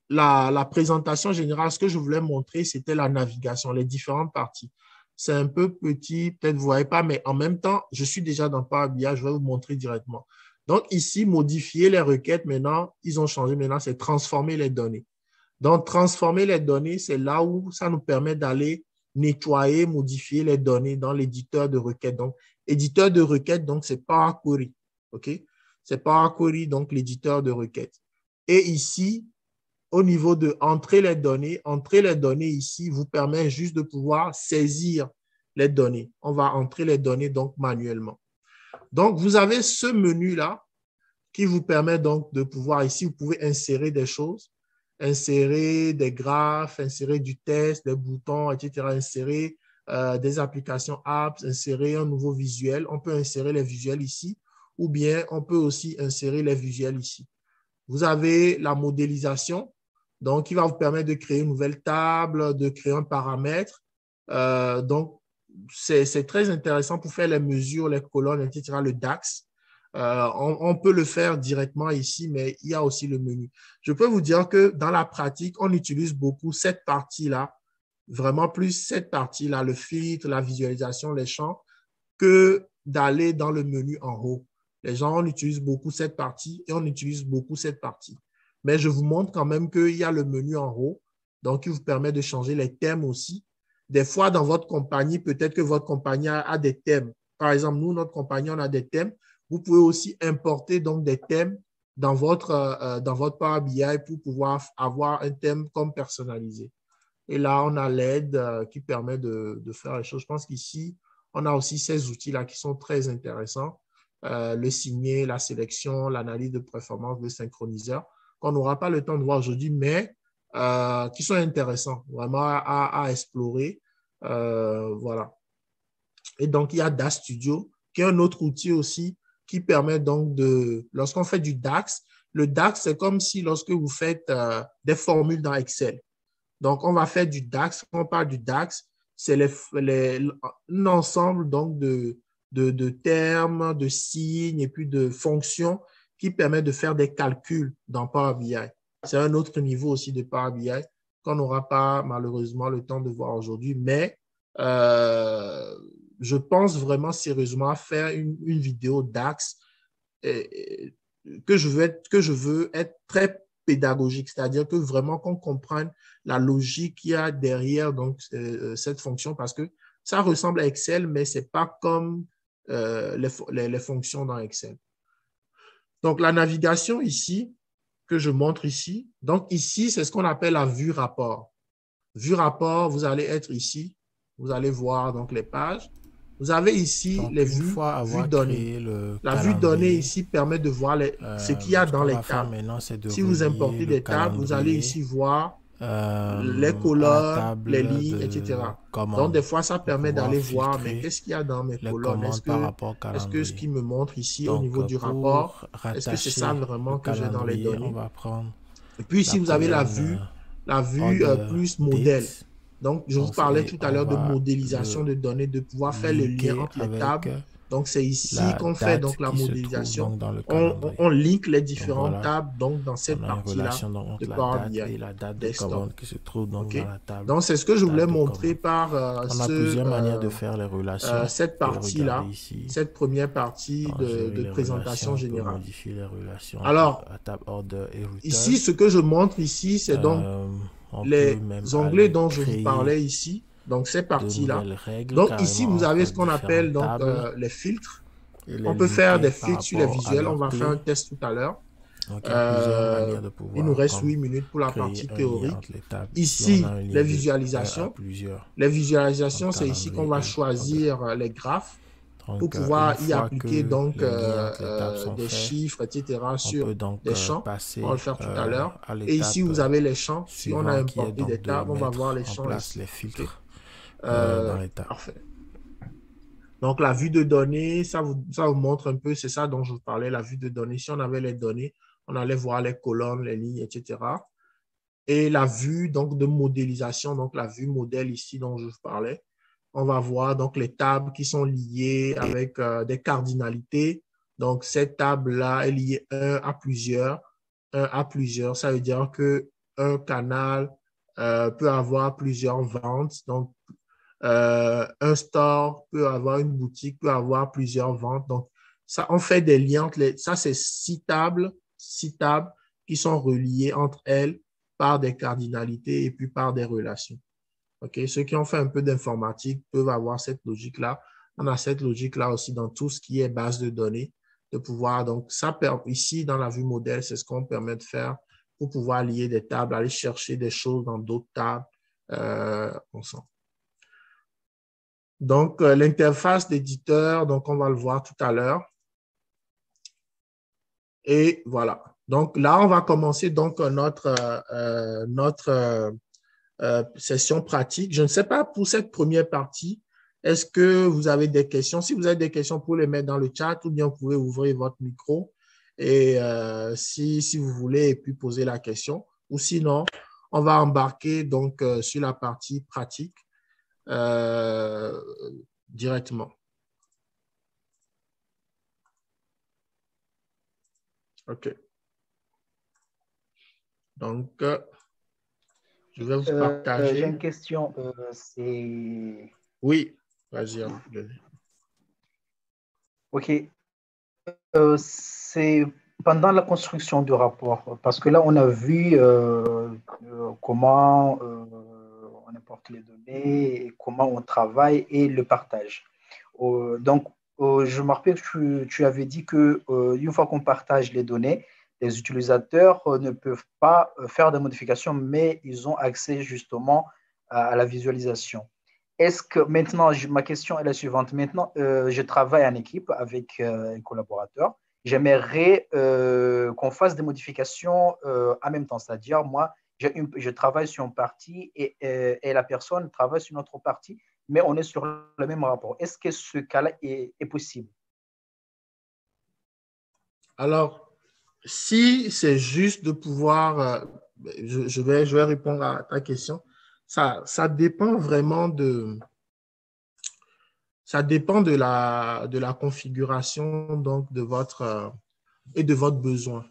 la présentation générale. Ce que je voulais montrer, c'était la navigation, les différentes parties. C'est un peu petit, peut-être vous ne voyez pas, mais en même temps, je suis déjà dans Power BI, je vais vous montrer directement. Donc ici, modifier les requêtes, maintenant, ils ont changé, maintenant, c'est transformer les données. Donc, transformer les données, c'est là où ça nous permet d'aller nettoyer, modifier les données dans l'éditeur de requêtes. Donc, éditeur de requêtes, donc c'est Power Query. OK? C'est Power Query, donc l'éditeur de requêtes. Et ici, au niveau de entrer les données ici vous permet juste de pouvoir saisir les données. On va entrer les données donc manuellement. Donc, vous avez ce menu-là qui vous permet donc de pouvoir ici, vous pouvez insérer des choses. insérer des graphes, insérer du texte, des boutons, etc., insérer des applications apps, insérer un nouveau visuel. On peut insérer les visuels ici ou bien on peut aussi insérer les visuels ici. Vous avez la modélisation, donc qui va vous permettre de créer une nouvelle table, de créer un paramètre. Donc, c'est très intéressant pour faire les mesures, les colonnes, etc., le DAX. On peut le faire directement ici, mais il y a aussi le menu. Je peux vous dire que dans la pratique, on utilise beaucoup cette partie-là, vraiment plus cette partie-là, le filtre, la visualisation, les champs, que d'aller dans le menu en haut. Les gens, on utilise beaucoup cette partie et on utilise beaucoup cette partie. Mais je vous montre quand même qu'il y a le menu en haut, donc qui vous permet de changer les thèmes aussi. Des fois, dans votre compagnie, peut-être que votre compagnie a des thèmes. Par exemple, nous, notre compagnie, on a des thèmes. Vous pouvez aussi importer donc des thèmes dans votre Power BI pour pouvoir avoir un thème comme personnalisé. Et là, on a l'aide qui permet de faire les choses. Je pense qu'ici, on a aussi ces outils-là qui sont très intéressants. Le signer, la sélection, l'analyse de performance, le synchroniseur, qu'on n'aura pas le temps de voir aujourd'hui, mais qui sont intéressants vraiment à explorer. Voilà. Et donc, il y a DAX Studio, qui est un autre outil aussi qui permet donc lorsqu'on fait du DAX, le DAX, c'est comme si lorsque vous faites des formules dans Excel. Donc, on va faire du DAX. Quand on parle du DAX, c'est un ensemble donc de termes, de signes et puis de fonctions qui permettent de faire des calculs dans Power BI. C'est un autre niveau aussi de Power BI qu'on n'aura pas malheureusement le temps de voir aujourd'hui, mais je pense vraiment sérieusement à faire une vidéo DAX que je veux être très pédagogique, c'est-à-dire que vraiment qu'on comprenne la logique qu'il y a derrière donc, cette fonction, parce que ça ressemble à Excel, mais ce n'est pas comme les fonctions dans Excel. Donc, la navigation ici, que je montre ici, donc ici, c'est ce qu'on appelle la vue rapport. Vue rapport, vous allez être ici, vous allez voir donc les pages. Vous avez ici donc, les vues données. La vue donnée ici permet de voir ce qu'il y a dans les tables. Si vous importez des tables, vous allez ici voir les colonnes, les lignes, etc. Donc, des fois, ça permet d'aller voir, mais qu'est-ce qu'il y a dans mes colonnes? Est-ce que ce qui me montre ici donc, au niveau du rapport, est-ce que c'est ça vraiment que j'ai dans les données? Et puis, ici, vous avez la vue plus modèle. Donc, je vous parlais tout à l'heure de modélisation de données, de pouvoir faire le lien entre les tables. Donc, c'est ici qu'on fait donc, la modélisation. On link les différentes donc, tables donc, dans cette partie-là de Power BI. Et la date de commande qui se trouve donc dans la table. Donc, c'est ce que je voulais montrer par on a plusieurs manières de faire les relations. Cette partie-là, cette première partie de présentation générale. Modifier les relations. Alors, à table order et routeur. Ici, ce que je montre ici, c'est donc les onglets dont je vous parlais ici. Donc, ces parties-là. Donc, ici, vous avez ce qu'on appelle donc, les filtres. On peut faire des filtres sur les visuels. On va faire un test tout à l'heure. Il nous reste 8 minutes pour la partie théorique. Ici, les visualisations. Les visualisations, c'est ici qu'on va choisir les graphes pour pouvoir y appliquer donc des chiffres, etc. sur des champs. On va le faire tout à l'heure. Et ici, vous avez les champs. Si on a importé des tables, on va voir les champs ici. Les filtres. Parfait. Donc, la vue de données, ça vous montre un peu, c'est ça dont je vous parlais, la vue de données. Si on avait les données, on allait voir les colonnes, les lignes, etc. Et la vue donc, de modélisation, donc la vue modèle ici dont je vous parlais. On va voir donc les tables qui sont liées avec des cardinalités. Donc, cette table-là est liée 1 à plusieurs. 1 à plusieurs, ça veut dire qu'un canal peut avoir plusieurs ventes. Donc, un store peut avoir une boutique, peut avoir plusieurs ventes. Donc, ça, on fait des liens entre les... Ça, c'est 6 tables qui sont reliées entre elles par des cardinalités et puis par des relations. Okay? Ceux qui ont fait un peu d'informatique peuvent avoir cette logique-là. On a cette logique-là aussi dans tout ce qui est base de données, de pouvoir... Donc, ça ici, dans la vue modèle, c'est ce qu'on permet de faire pour pouvoir lier des tables, aller chercher des choses dans d'autres tables ensemble. Donc, l'interface d'éditeur, donc on va le voir tout à l'heure. Et voilà. Donc là, on va commencer donc notre session pratique. Je ne sais pas pour cette première partie, est-ce que vous avez des questions? Si vous avez des questions, vous pouvez les mettre dans le chat ou bien vous pouvez ouvrir votre micro et si vous voulez et puis poser la question. Ou sinon, on va embarquer donc sur la partie pratique directement. OK. Donc, je vais vous partager. J'ai une question. C'est... Oui, vas-y. OK. C'est pendant la construction du rapport, parce que là, on a vu comment on importe les données, et comment on travaille et le partage. Donc, je me rappelle que tu avais dit que une fois qu'on partage les données, les utilisateurs ne peuvent pas faire des modifications, mais ils ont accès justement à la visualisation. Est-ce que maintenant, ma question est la suivante. Maintenant, je travaille en équipe avec un collaborateur. J'aimerais qu'on fasse des modifications en même temps. C'est-à-dire, moi, je travaille sur une partie et la personne travaille sur une autre partie, mais on est sur le même rapport. Est-ce que ce cas-là est possible? Alors, si c'est juste de pouvoir, je vais répondre à ta question. Ça dépend vraiment ça dépend de la configuration donc de votre besoin.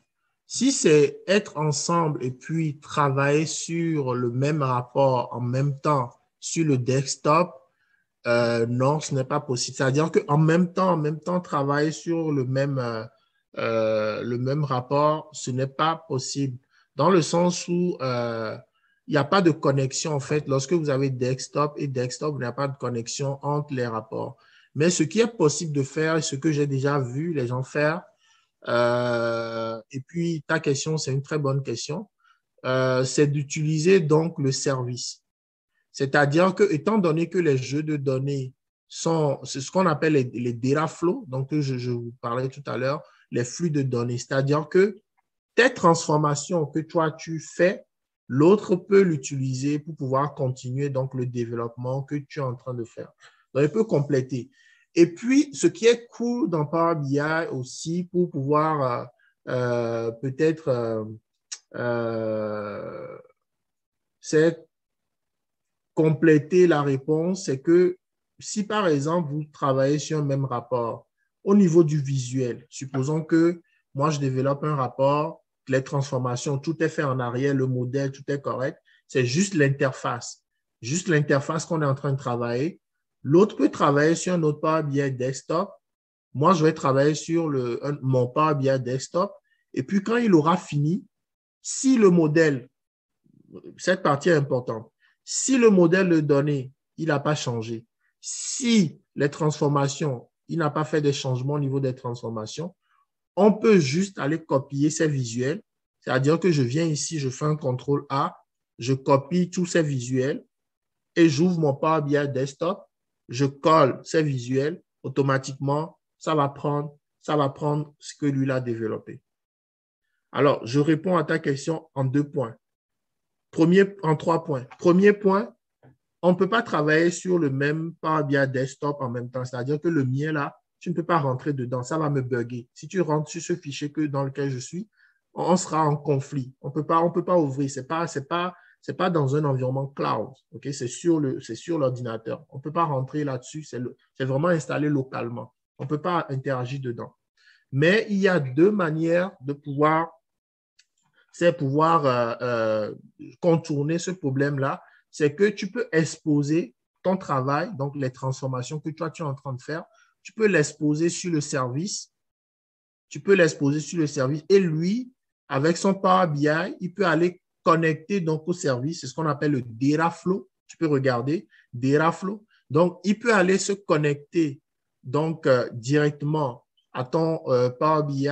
Si c'est être ensemble et puis travailler sur le même rapport en même temps sur le desktop, non, ce n'est pas possible. C'est-à-dire qu'en même temps, travailler sur le même rapport, ce n'est pas possible. Dans le sens où il n'y a pas de connexion, en fait. Lorsque vous avez desktop et desktop, il n'y a pas de connexion entre les rapports. Mais ce qui est possible de faire, ce que j'ai déjà vu les gens faire, et puis ta question, c'est une très bonne question, c'est d'utiliser donc le service. C'est-à-dire que, étant donné que les jeux de données c'est ce qu'on appelle les data flows, donc je vous parlais tout à l'heure, les flux de données. C'est-à-dire que tes transformations que toi tu fais, l'autre peut l'utiliser pour pouvoir continuer donc le développement que tu es en train de faire. Donc, il peut compléter. Et puis, ce qui est cool dans Power BI aussi pour pouvoir peut-être c'est compléter la réponse, c'est que si par exemple vous travaillez sur un même rapport, au niveau du visuel, supposons que moi je développe un rapport, les transformations, tout est fait en arrière, le modèle, tout est correct, c'est juste l'interface qu'on est en train de travailler. L'autre peut travailler sur un autre Power BI desktop. Moi, je vais travailler sur mon Power BI desktop. Et puis, quand il aura fini, si le modèle, cette partie est importante, si le modèle de données, il n'a pas changé, si les transformations, il n'a pas fait des changements au niveau des transformations, on peut juste aller copier ces visuels. C'est-à-dire que je viens ici, je fais un CTRL A, je copie tous ces visuels et j'ouvre mon Power BI desktop, je colle ces visuels, automatiquement, ça va prendre ce que lui a développé. Alors, je réponds à ta question en 2 points. En 3 points. Premier point, on ne peut pas travailler sur le même Power BI desktop en même temps. C'est-à-dire que le mien, là, tu ne peux pas rentrer dedans. Ça va me bugger. Si tu rentres sur ce fichier dans lequel je suis, on sera en conflit. On peut pas ouvrir. C'est pas dans un environnement cloud. Okay? C'est sur l'ordinateur. On ne peut pas rentrer là-dessus. C'est vraiment installé localement. On ne peut pas interagir dedans. Mais il y a 2 manières de pouvoir contourner ce problème-là. C'est que tu peux exposer ton travail, donc les transformations que toi, tu es en train de faire, tu peux l'exposer sur le service. Et lui, avec son Power BI, il peut aller connecter donc au service. C'est ce qu'on appelle le data flow. Tu peux regarder data flow. Donc, il peut aller se connecter donc directement à ton Power BI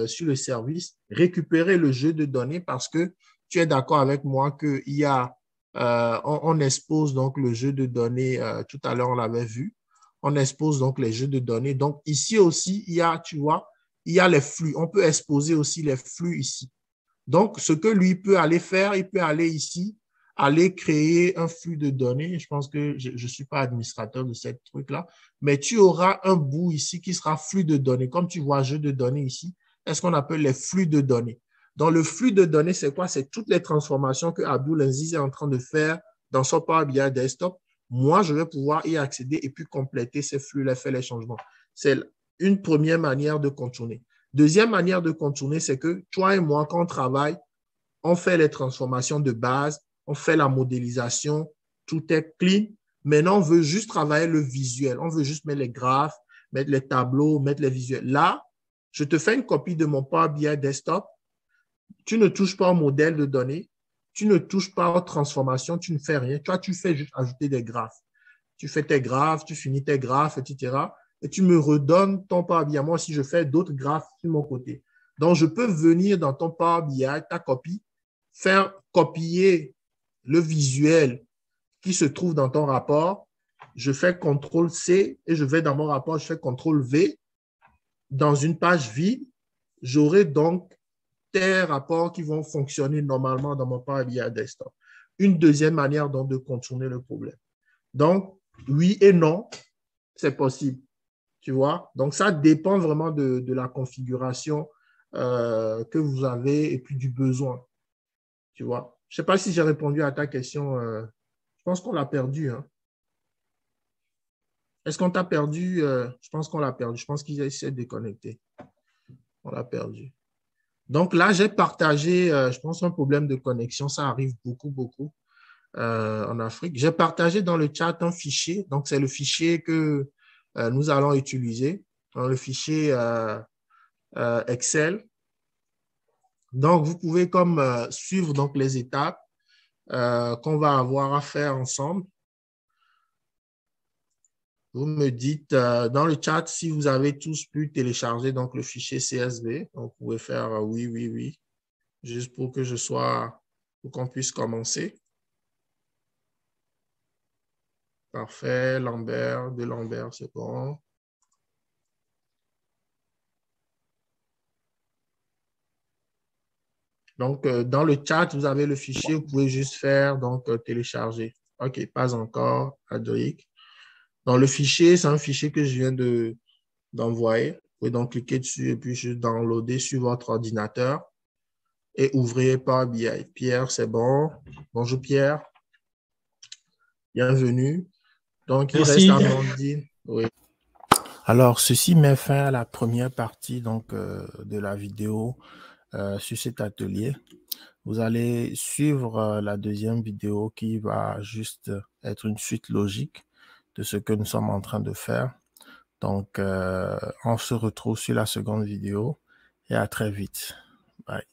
sur le service, récupérer le jeu de données parce que tu es d'accord avec moi qu'il y a on expose donc le jeu de données, tout à l'heure on l'avait vu, on expose donc les jeux de données. Donc ici aussi, il y a, tu vois, il y a les flux. On peut exposer aussi les flux ici. Donc, ce que lui peut aller faire, il peut aller ici, aller créer un flux de données. Je pense que je ne suis pas administrateur de ce truc-là, mais tu auras un bout ici qui sera flux de données. Comme tu vois, jeu de données ici, c'est ce qu'on appelle les flux de données. Dans le flux de données, c'est quoi? C'est toutes les transformations que Abdul Aziz est en train de faire dans son Power BI Desktop. Moi, je vais pouvoir y accéder et puis compléter ces flux-là, faire les changements. C'est une première manière de contourner. Deuxième manière de contourner, c'est que toi et moi, quand on travaille, on fait les transformations de base, on fait la modélisation, tout est clean. Maintenant, on veut juste travailler le visuel. On veut juste mettre les graphes, mettre les tableaux, mettre les visuels. Là, je te fais une copie de mon Power BI Desktop. Tu ne touches pas au modèle de données. Tu ne touches pas aux transformations. Tu ne fais rien. Toi, tu fais juste ajouter des graphes. Tu fais tes graphes, tu finis tes graphes, etc. Et tu me redonnes ton Power BI. Moi, si je fais d'autres graphes sur mon côté. Donc, je peux venir dans ton Power BI, ta copie, faire copier le visuel qui se trouve dans ton rapport. Je fais CTRL-C et je vais dans mon rapport, je fais CTRL-V. Dans une page vide, j'aurai donc tes rapports qui vont fonctionner normalement dans mon Power BI Desktop. Une deuxième manière donc de contourner le problème. Donc, oui et non, c'est possible. Tu vois? Donc, ça dépend vraiment de la configuration que vous avez et puis du besoin. Tu vois? Je ne sais pas si j'ai répondu à ta question. Je pense qu'on l'a perdu. Hein. Est-ce qu'on t'a perdu? Je pense qu'on l'a perdu. Je pense qu'il s'est déconnecté. On l'a perdu. Donc là, j'ai partagé, je pense, un problème de connexion. Ça arrive beaucoup en Afrique. J'ai partagé dans le chat un fichier. Donc, c'est le fichier que nous allons utiliser. Dans le fichier Excel. Donc, vous pouvez comme suivre donc, les étapes qu'on va avoir à faire ensemble. Vous me dites dans le chat si vous avez tous pu télécharger donc, le fichier CSV. Donc, vous pouvez faire oui, juste pour que pour qu'on puisse commencer. Parfait, Lambert, de Lambert, c'est bon. Donc, dans le chat, vous avez le fichier, vous pouvez juste faire donc télécharger. OK, pas encore, Adric. Dans le fichier, c'est un fichier que je viens d'envoyer. Vous pouvez donc cliquer dessus et puis juste downloader sur votre ordinateur et ouvrir Power BI. Pierre, c'est bon. Bonjour Pierre. Bienvenue. Donc, il reste Amandine. Oui. Alors, ceci met fin à la première partie donc, de la vidéo sur cet atelier. Vous allez suivre la deuxième vidéo qui va juste être une suite logique de ce que nous sommes en train de faire. Donc, on se retrouve sur la seconde vidéo et à très vite. Bye.